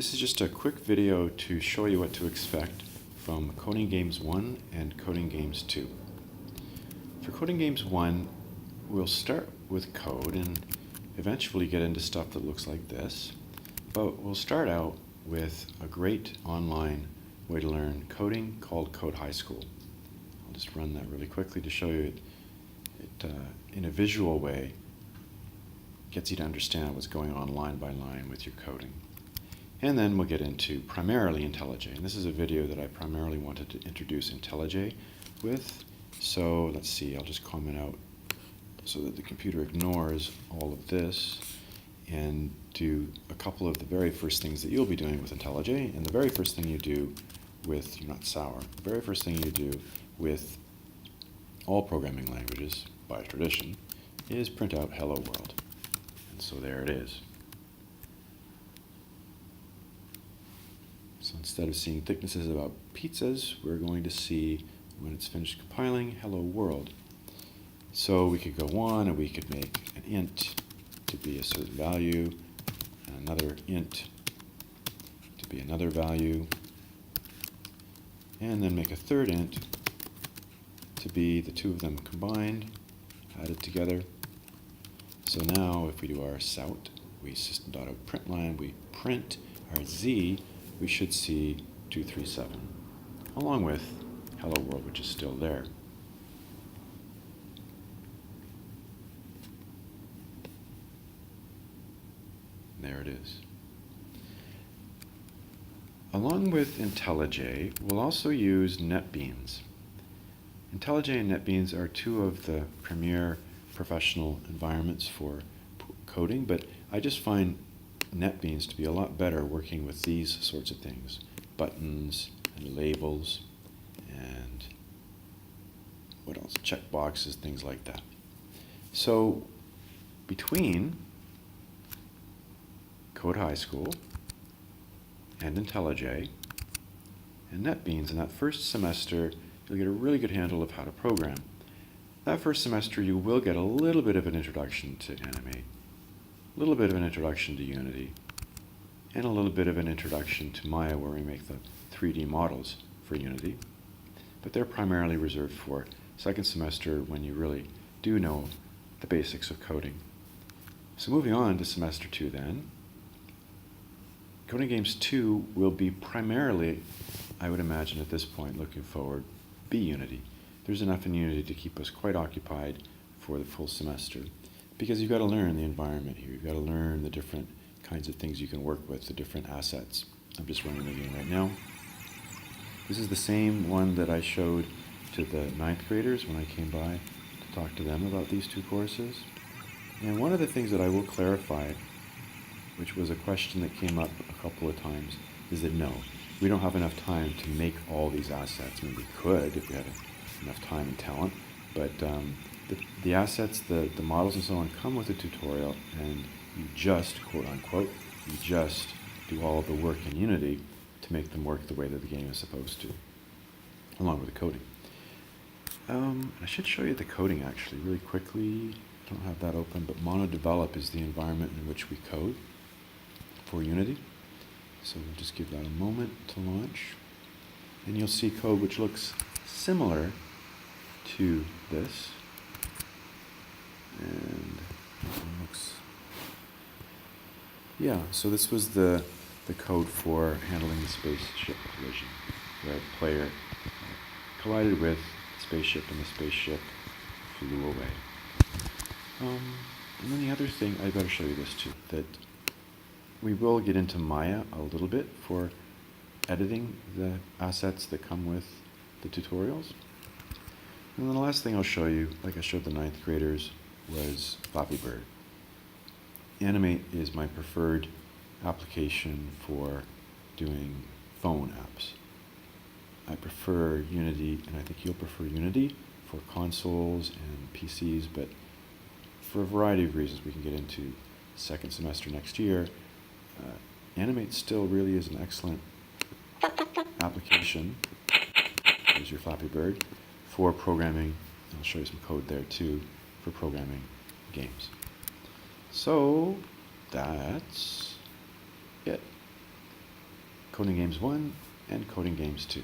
This is just a quick video to show you what to expect from Coding Games 1 and Coding Games 2. For Coding Games 1, we'll start with code and eventually get into stuff that looks like this. But we'll start out with a great online way to learn coding called Code High School. I'll just run that really quickly to show you it in a visual way. Gets you to understand what's going on line by line with your coding. And then we'll get into primarily IntelliJ. And this is a video that I primarily wanted to introduce IntelliJ with. So let's see, I'll just comment out so that the computer ignores all of this and do a couple of the very first things that you'll be doing with IntelliJ. And the very first thing you do with, you're not sour, the very first thing you do with all programming languages by tradition is print out hello world. And so there it is. So instead of seeing thicknesses about pizzas, we're going to see, when it's finished compiling, hello world. So we could go on and we could make an int to be a certain value, and another int to be another value, and then make a third int to be the two of them combined, added together. So now if we do our sout, we system.out.println, we print our z, we should see 237, along with hello world, which is still there. There it is. Along with IntelliJ, we'll also use NetBeans. IntelliJ and NetBeans are two of the premier professional environments for coding, but I just find NetBeans to be a lot better working with these sorts of things, buttons and labels and what else, checkboxes, things like that. So between Code High School and IntelliJ and NetBeans in that first semester, you'll get a really good handle of how to program. That first semester you will get a little bit of an introduction to Animate, a little bit of an introduction to Unity, and a little bit of an introduction to Maya, where we make the 3D models for Unity. But they're primarily reserved for second semester when you really do know the basics of coding. So moving on to semester 2 then, Coding Games 2 will be primarily, I would imagine at this point, looking forward, be Unity. There's enough in Unity to keep us quite occupied for the full semester, because you've got to learn the environment here. You've got to learn the different kinds of things you can work with, the different assets. I'm just running the game right now. This is the same one that I showed to the 9th graders when I came by to talk to them about these two courses. And one of the things that I will clarify, which was a question that came up a couple of times, is that no, we don't have enough time to make all these assets. I mean, we could if we had enough time and talent, but the assets, the models and so on come with a tutorial, and you just, quote unquote, you just do all of the work in Unity to make them work the way that the game is supposed to, along with the coding. I should show you the coding actually really quickly. I don't have that open, but MonoDevelop is the environment in which we code for Unity. So we'll just give that a moment to launch. And you'll see code which looks similar to this. And it looks, yeah, so this was the code for handling the spaceship collision, where the player collided with the spaceship and the spaceship flew away. And then the other thing, I better show you this too, that we will get into Maya a little bit for editing the assets that come with the tutorials. And then the last thing I'll show you, like I showed the 9th graders, was Flappy Bird. Animate is my preferred application for doing phone apps. I prefer Unity, and I think you'll prefer Unity for consoles and PCs, but for a variety of reasons we can get into second semester next year. Animate still really is an excellent application, there's your Flappy Bird, for programming. I'll show you some code there too, for programming games. So that's it. Coding Games 1 and Coding Games 2.